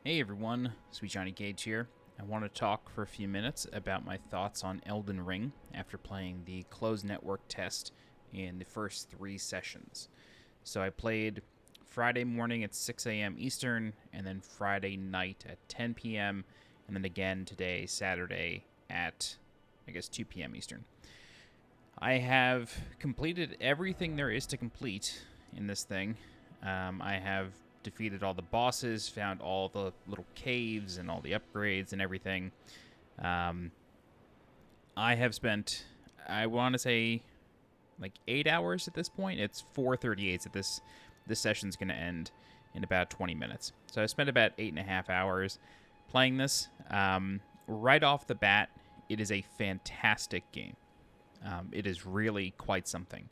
Hey everyone, SweetJohnnyCage here. I want to talk for a few minutes about my thoughts on Elden Ring after playing the closed network test in the first 3 sessions. So I played Friday morning at 6 a.m. Eastern, and then Friday night at 10 p.m., and then again today, Saturday, at 2 p.m. Eastern. I have completed everything there is to complete in this thing. I have defeated all the bosses, found all the little caves and all the upgrades and everything. I have spent, I want to say, like 8 hours at this point. It's 4:38 that this session's going to end in about 20 minutes. So I spent about 8.5 hours playing this. Right off the bat, it is a fantastic game. It is really quite something.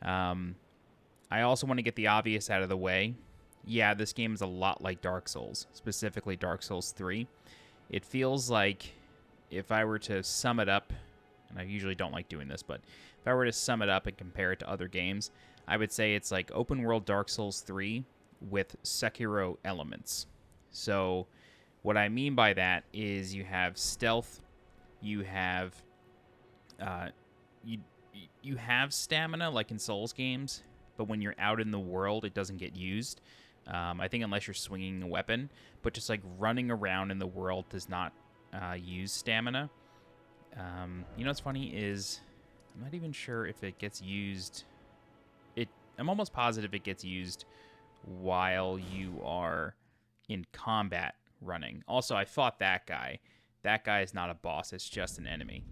I also want to get the obvious out of the way. Yeah, this game is a lot like Dark Souls, specifically Dark Souls 3. It feels like, if I were to sum it up, and I usually don't like doing this, but if I were to sum it up and compare it to other games, I would say it's like open world Dark Souls 3 with Sekiro elements. So what I mean by that is you have stealth, you have you have stamina like in Souls games, but when you're out in the world, it doesn't get used. I think unless you're swinging a weapon, but just like running around in the world does not use stamina. You know what's funny is I'm not even sure if it gets used. I'm almost positive it gets used while you are in combat running. Also, I fought that guy. That guy is not a boss, it's just an enemy.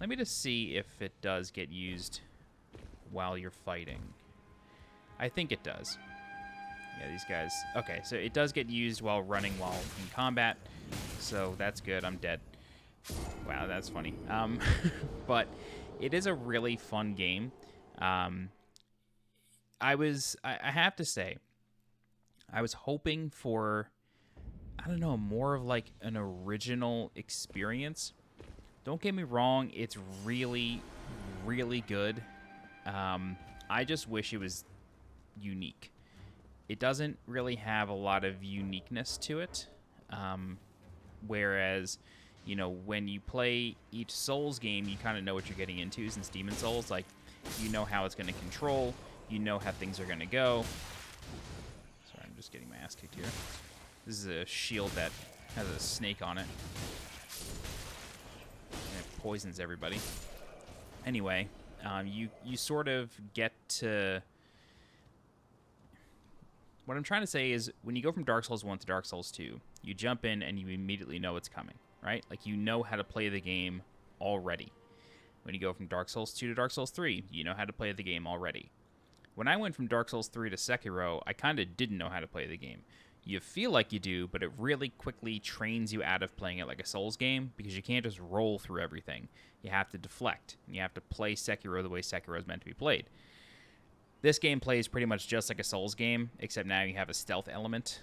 Let me just see if it does get used while you're fighting. I think it does. Yeah, these guys. Okay, so it does get used while running while in combat. So that's good. I'm dead. Wow, that's funny. But it is a really fun game. I have to say, I was hoping for, I don't know, more of like an original experience. Don't get me wrong, it's really, really good. I just wish it was unique. It doesn't really have a lot of uniqueness to it. Whereas, you know, when you play each Souls game, you kind of know what you're getting into. Since Demon Souls, like, you know how it's going to control, you know how things are going to go. Sorry, I'm just getting my ass kicked here. This is a shield that has a snake on it. And it poisons everybody. Anyway, you sort of get to... What I'm trying to say is, when you go from Dark Souls 1 to Dark Souls 2, you jump in and you immediately know what's coming, right? Like, you know how to play the game already. When you go from Dark Souls 2 to Dark Souls 3, you know how to play the game already. When I went from Dark Souls 3 to Sekiro, I kind of didn't know how to play the game. You feel like you do, but it really quickly trains you out of playing it like a Souls game, because you can't just roll through everything. You have to deflect, and you have to play Sekiro the way Sekiro is meant to be played. This game plays pretty much just like a Souls game, except now you have a stealth element,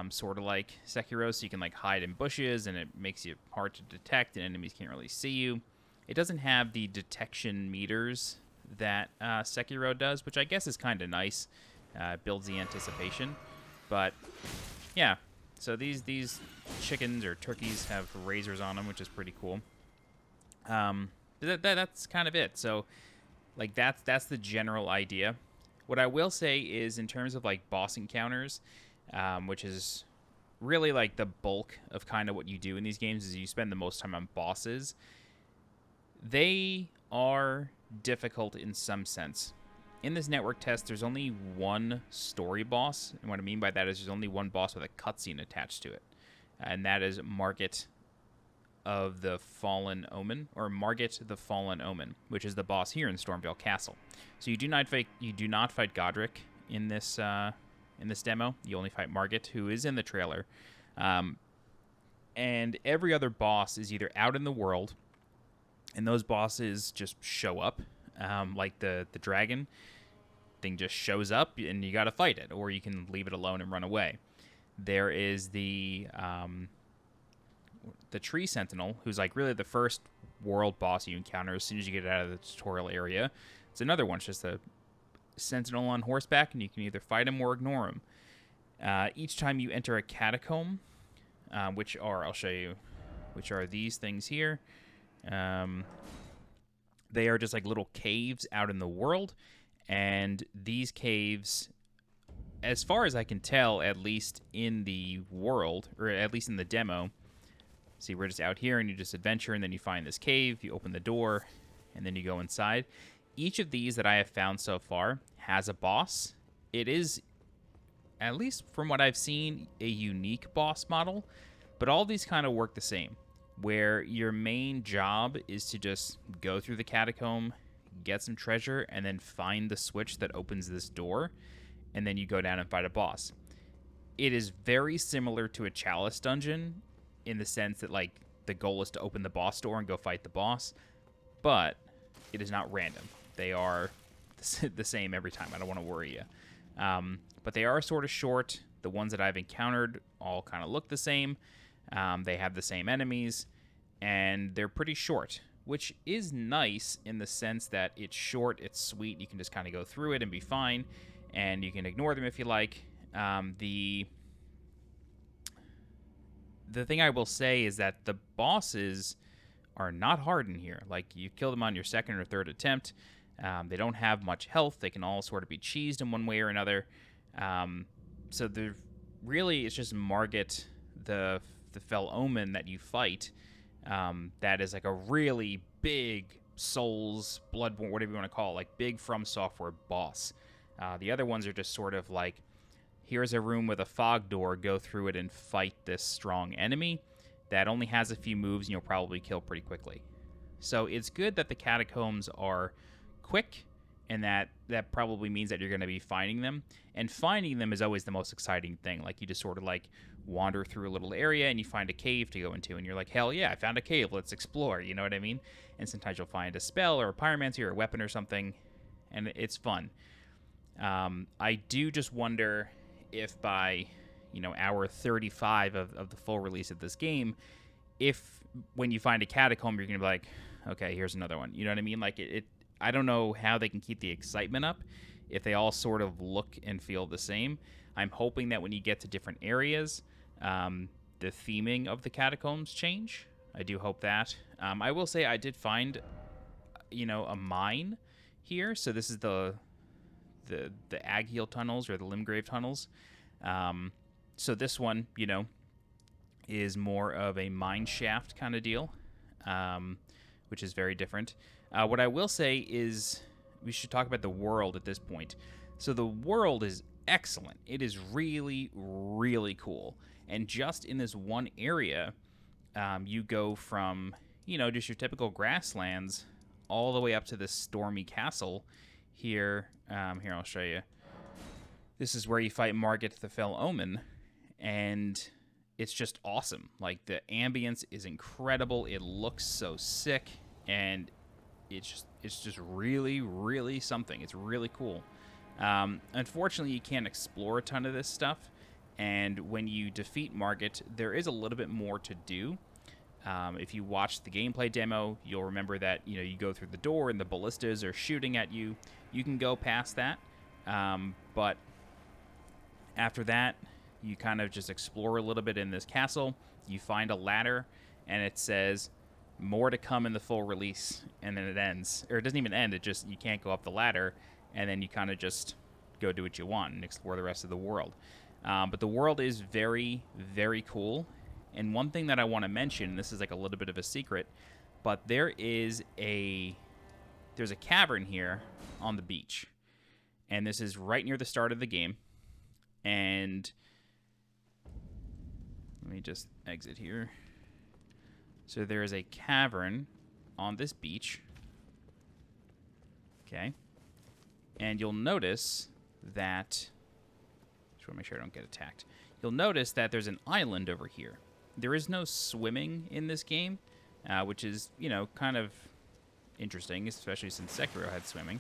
sort of like Sekiro, so you can like hide in bushes, and it makes you hard to detect, and enemies can't really see you. It doesn't have the detection meters that Sekiro does, which I guess is kind of nice. Builds the anticipation. But, yeah, so these chickens or turkeys have razors on them, which is pretty cool. That's kind of it. So, like, that's the general idea. What I will say is, in terms of like boss encounters, which is really like the bulk of kind of what you do in these games, is you spend the most time on bosses. They are difficult in some sense. In this network test, there's only one story boss, and what I mean by that is there's only one boss with a cutscene attached to it, and that is Margit of the Fallen Omen, or Margit the Fallen Omen, which is the boss here in Stormveil Castle. So you do not fight Godric in this demo. You only fight Margit, who is in the trailer, and every other boss is either out in the world, and those bosses just show up, like the dragon thing just shows up, and you got to fight it, or you can leave it alone and run away. There is the tree sentinel, who's like really the first world boss you encounter as soon as you get out of the tutorial area. It's another one. It's just a sentinel on horseback, and you can either fight him or ignore him. Each time you enter a catacomb, which are, I'll show you, which are these things here. They are just like little caves out in the world, and these caves, as far as I can tell, at least in the world, or at least in the demo, see, we're just out here, and you just adventure, and then you find this cave, you open the door, and then you go inside. Each of these that I have found so far has a boss. It is, at least from what I've seen, a unique boss model, but all these kind of work the same, where your main job is to just go through the catacomb, get some treasure, and then find the switch that opens this door, and then you go down and fight a boss. It is very similar to a Chalice dungeon in the sense that, like, the goal is to open the boss door and go fight the boss, but it is not random. They are the same every time. I don't want to worry you. But they are sort of short. The ones that I've encountered all kind of look the same. They have the same enemies, and they're pretty short, which is nice in the sense that it's short, it's sweet, you can just kind of go through it and be fine, and you can ignore them if you like. The thing I will say is that the bosses are not hard in here. Like, you kill them on your second or third attempt. They don't have much health. They can all sort of be cheesed in one way or another. So they're really, it's just Margit, the Fell Omen that you fight, that is like a really big Souls, Bloodborne, whatever you want to call it, like big From Software boss. The other ones are just sort of like, here's a room with a fog door, go through it and fight this strong enemy that only has a few moves and you'll probably kill pretty quickly. So it's good that the catacombs are quick, and that probably means that you're going to be finding them. And finding them is always the most exciting thing. Like, you just sort of like wander through a little area and you find a cave to go into, and you're like, hell yeah, I found a cave, let's explore, you know what I mean? And sometimes you'll find a spell or a pyromancy or a weapon or something, and it's fun. I do just wonder if by, hour 35 of the full release of this game, if when you find a catacomb, you're going to be like, okay, here's another one. You know what I mean? Like, I don't know how they can keep the excitement up if they all sort of look and feel the same. I'm hoping that when you get to different areas, the theming of the catacombs change. I do hope that. I will say I did find, a mine here. So this is the Agheel tunnels, or the Limgrave tunnels. So this one, is more of a mine shaft kind of deal, which is very different. What I will say is we should talk about the world at this point. So the world is excellent. It is really, really cool. And just in this one area, you go from, just your typical grasslands all the way up to this stormy castle here. Here, I'll show you. This is where you fight Margit the Fell Omen, and it's just awesome. Like, the ambience is incredible. It looks so sick, and it's just really, really something. It's really cool. Unfortunately, you can't explore a ton of this stuff, and when you defeat Margit, there is a little bit more to do. If you watch the gameplay demo, you'll remember that you go through the door and the ballistas are shooting at you. You can go past that, but after that, you kind of just explore a little bit in this castle. You find a ladder, and it says more to come in the full release, and then it ends. Or it doesn't even end, it just, you can't go up the ladder, and then you kind of just go do what you want and explore the rest of the world. But the world is very, very cool. And one thing that I want to mention, this is like a little bit of a secret, but there's a cavern here on the beach. And this is right near the start of the game. And let me just exit here. So there is a cavern on this beach. Okay. And you'll notice that, just want to make sure I don't get attacked. You'll notice that there's an island over here. There is no swimming in this game, which is, kind of interesting, especially since Sekiro had swimming.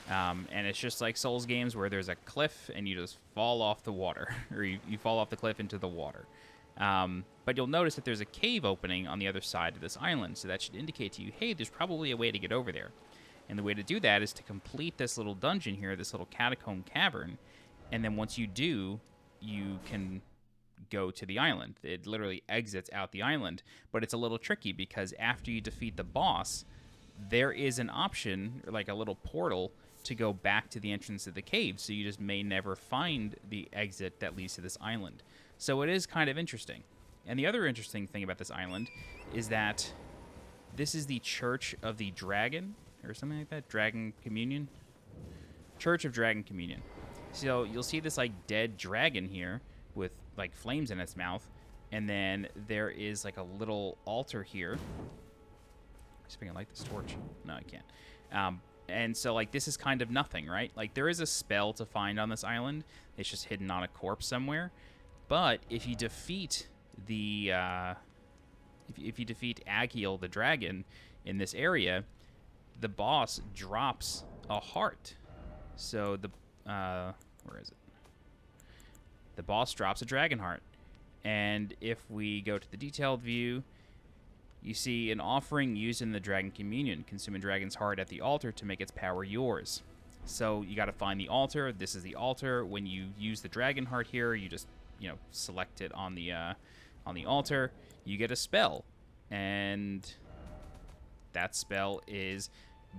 And it's just like Souls games where there's a cliff and you just fall off the water, or you fall off the cliff into the water. But you'll notice that there's a cave opening on the other side of this island, so that should indicate to you, hey, there's probably a way to get over there. And the way to do that is to complete this little dungeon here, this little catacomb cavern, and then once you do, you can go to the island. It literally exits out the island, but it's a little tricky because after you defeat the boss, there is an option, like a little portal, to go back to the entrance of the cave, so you just may never find the exit that leads to this island. So it is kind of interesting. And the other interesting thing about this island is that this is the Church of the Dragon, or something like that, Dragon Communion? Church of Dragon Communion. So you'll see this like dead dragon here with like flames in its mouth, and then there is like a little altar here. See if I can light this torch. No, I can't. And so, like, this is kind of nothing, right? Like, there is a spell to find on this island. It's just hidden on a corpse somewhere. But if you defeat the, if you defeat Agiel the dragon in this area, the boss drops a heart. So the, where is it? The boss drops a dragon heart. And if we go to the detailed view, you see an offering used in the Dragon Communion. Consume a dragon's heart at the altar to make its power yours. So you got to find the altar. This is the altar. When you use the dragon heart here, you just, select it on the altar. You get a spell, and that spell is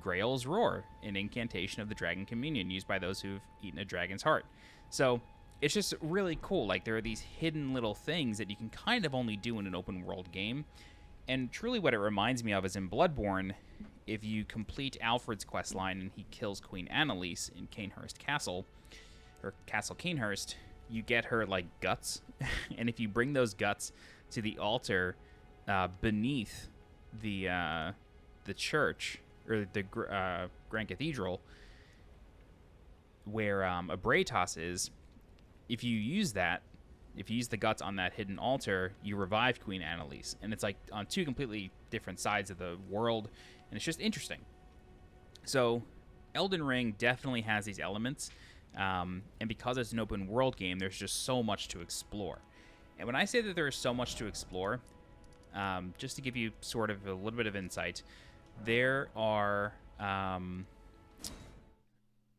Grail's Roar, an incantation of the Dragon Communion used by those who've eaten a dragon's heart. So it's just really cool. Like, there are these hidden little things that you can kind of only do in an open world game. And truly what it reminds me of is in Bloodborne, if you complete Alfred's questline and he kills Queen Annalise in Cainhurst Castle, or Castle Cainhurst, you get her, like, guts. And if you bring those guts to the altar beneath the church, or the Grand Cathedral, where Abratos is, if you use that, if you use the guts on that hidden altar, you revive Queen Annalise. And it's like on two completely different sides of the world, and it's just interesting. So Elden Ring definitely has these elements, and because it's an open world game, there's just so much to explore. And when I say that there is so much to explore, just to give you sort of a little bit of insight, there are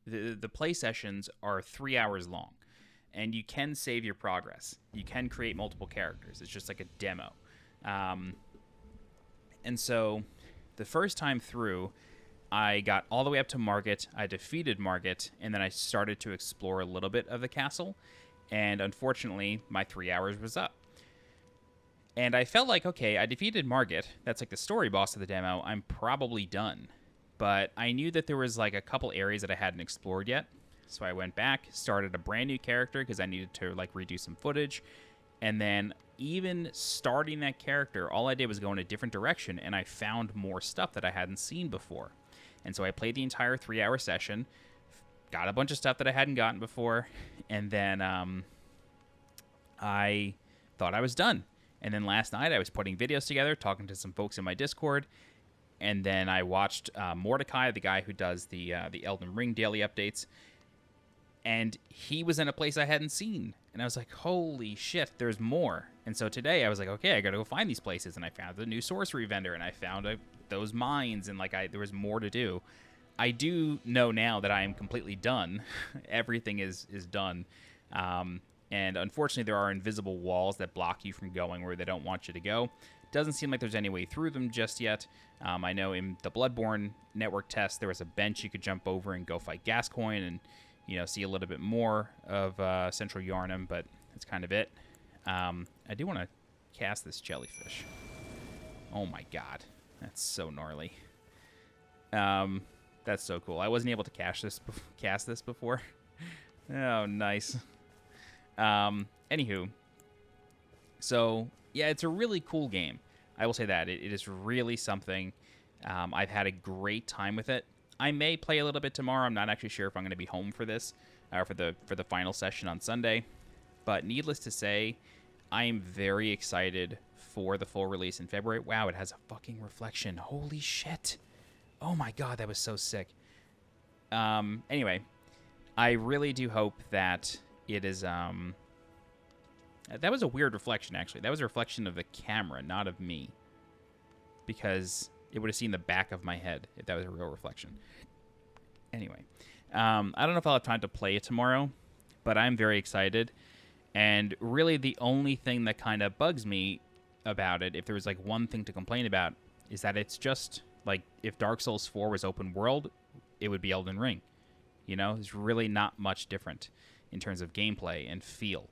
the play sessions are 3 hours long. And you can save your progress. You can create multiple characters. It's just like a demo. And so the first time through, I got all the way up to Margit. I defeated Margit, and then I started to explore a little bit of the castle. And unfortunately, my 3 hours was up. And I felt like, okay, I defeated Margit. That's like the story boss of the demo. I'm probably done. But I knew that there was like a couple areas that I hadn't explored yet. So I went back, started a brand new character because I needed to like redo some footage. And then even starting that character, all I did was go in a different direction, and I found more stuff that I hadn't seen before. And so I played the entire 3-hour session, got a bunch of stuff that I hadn't gotten before, and then I thought I was done. And then last night I was putting videos together, talking to some folks in my Discord, and then I watched Mordecai, the guy who does the Elden Ring daily updates. And he was in a place I hadn't seen. And I was like, holy shit, there's more. And so today I was like, okay, I got to go find these places. And I found the new sorcery vendor, and I found those mines, and like there was more to do. I do know now that I am completely done. Everything is done. And unfortunately, there are invisible walls that block you from going where they don't want you to go. Doesn't seem like there's any way through them just yet. I know in the Bloodborne network test, there was a bench you could jump over and go fight Gascoigne and see a little bit more of Central Yharnam, but that's kind of it. I do want to cast this jellyfish. Oh my god. That's so gnarly. That's so cool. I wasn't able to cast this before. Oh, nice. Anywho. So, yeah, it's a really cool game. I will say that. It is really something. I've had a great time with it. I may play a little bit tomorrow. I'm not actually sure if I'm going to be home for this, for the final session on Sunday. But needless to say, I am very excited for the full release in February. Wow, it has a fucking reflection. Holy shit. Oh my god, that was so sick. Anyway, I really do hope that it is... that was a weird reflection, actually. That was a reflection of the camera, not of me. Because it would have seen the back of my head if that was a real reflection. Anyway, I don't know if I'll have time to play it tomorrow, but I'm very excited. And really the only thing that kind of bugs me about it, if there was like one thing to complain about, is that it's just like if Dark Souls 4 was open world, it would be Elden Ring. You know, there's really not much different in terms of gameplay and feel.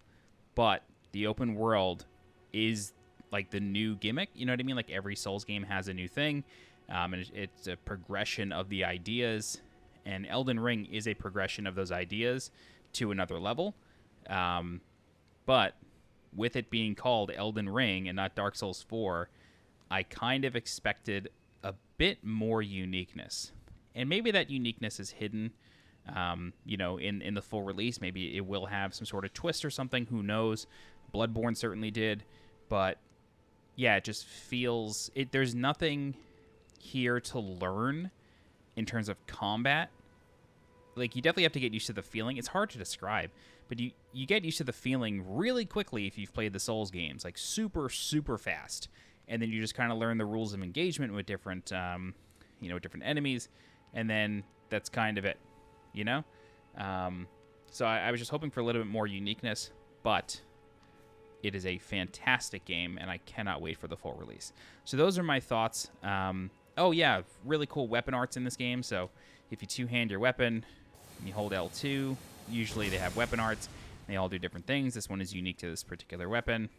But the open world is like the new gimmick. You know what I mean? Like every Souls game has a new thing, and it's a progression of the ideas. And Elden Ring is a progression of those ideas to another level. But with it being called Elden Ring and not Dark Souls 4, I kind of expected a bit more uniqueness. And maybe that uniqueness is hidden, you know, in the full release. Maybe it will have some sort of twist or something. Who knows? Bloodborne certainly did. But, yeah, it just feels... there's nothing here to learn in terms of combat. Like, you definitely have to get used to the feeling. It's hard to describe, but you get used to the feeling really quickly if you've played the Souls games, like super, super fast. And then you just kind of learn the rules of engagement with different, you know, different enemies, and then that's kind of it, you know? So I was just hoping for a little bit more uniqueness, but it is a fantastic game, and I cannot wait for the full release. So those are my thoughts. Oh, yeah, really cool weapon arts in this game. So if you two-hand your weapon and you hold L2, usually they have weapon arts. They all do different things. This one is unique to this particular weapon.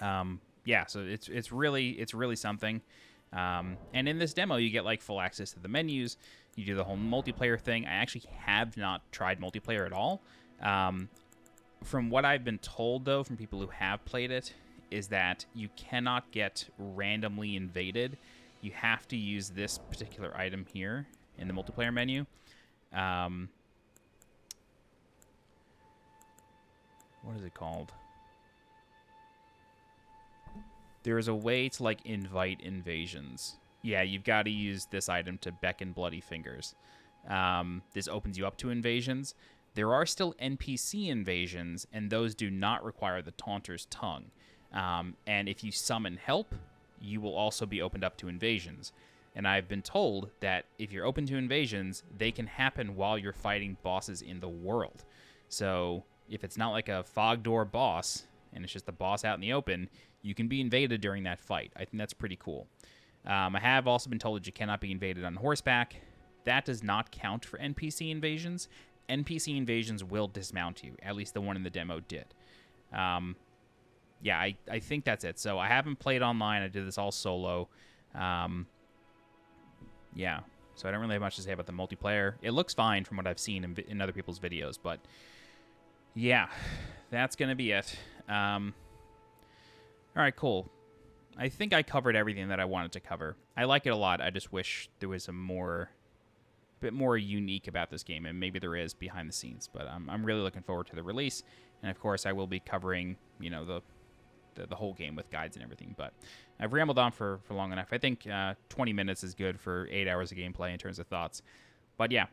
Yeah, so it's really something. And in this demo, you get like full access to the menus. You do the whole multiplayer thing. I actually have not tried multiplayer at all. From what I've been told, though, from people who have played it, is that you cannot get randomly invaded. You have to use this particular item here in the multiplayer menu. What is it called? There is a way to, like, invite invasions. Yeah, you've got to use this item to beckon bloody fingers. This opens you up to invasions. There are still NPC invasions, and those do not require the Taunter's Tongue. And if you summon help, you will also be opened up to invasions. And I've been told that if you're open to invasions, they can happen while you're fighting bosses in the world. So if it's not like a fog door boss, and it's just the boss out in the open, you can be invaded during that fight. I think that's pretty cool. I have also been told that you cannot be invaded on horseback. That does not count for NPC invasions. NPC invasions will dismount you. At least the one in the demo did. Yeah, I think that's it. So I haven't played online. I did this all solo. Yeah, so I don't really have much to say about the multiplayer. It looks fine from what I've seen in other people's videos, but yeah, that's going to be it. All right, cool. I think I covered everything that I wanted to cover. I like it a lot. I just wish there was a bit more unique about this game, and maybe there is behind the scenes. But I'm really looking forward to the release, and of course I will be covering, you know, the whole game with guides and everything. But I've rambled on for long enough. I think 20 minutes is good for 8 hours of gameplay in terms of thoughts. But yeah,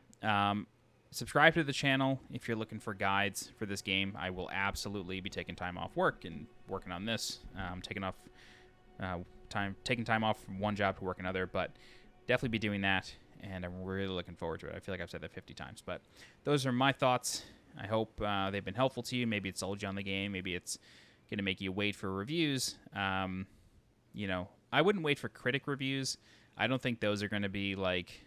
subscribe to the channel if you're looking for guides for this game. I will absolutely be taking time off work and working on this. Taking time off from one job to work another, but definitely be doing that, and I'm really looking forward to it. I feel like I've said that 50 times, but those are my thoughts. I hope they've been helpful to you. Maybe it sold you on the game. Maybe it's going to make you wait for reviews. You know, I wouldn't wait for critic reviews. I don't think those are going to be like,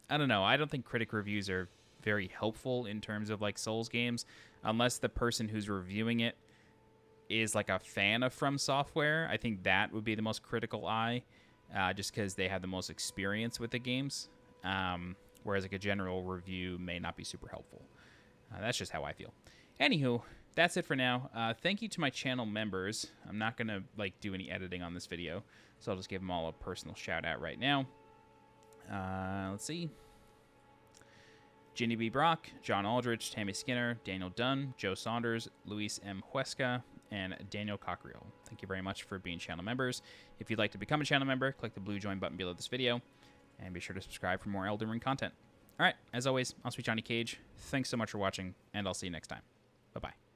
I don't know. I don't think critic reviews are very helpful in terms of like Souls games, unless the person who's reviewing it is like a fan of From Software. I think that would be the most critical eye, just because they have the most experience with the games. Whereas like a general review may not be super helpful. That's just how I feel. Anywho, that's it for now. Thank you to my channel members. I'm not going to like do any editing on this video, so I'll just give them all a personal shout out right now. Let's see. Ginny B. Brock, John Aldrich, Tammy Skinner, Daniel Dunn, Joe Saunders, Luis M. Huesca, and Daniel Cockriel. Thank you very much for being channel members. If you'd like to become a channel member, click the blue join button below this video, and be sure to subscribe for more Elden Ring content. All right, as always, I'm SweetJohnnyCage. Thanks so much for watching, and I'll see you next time. Bye-bye.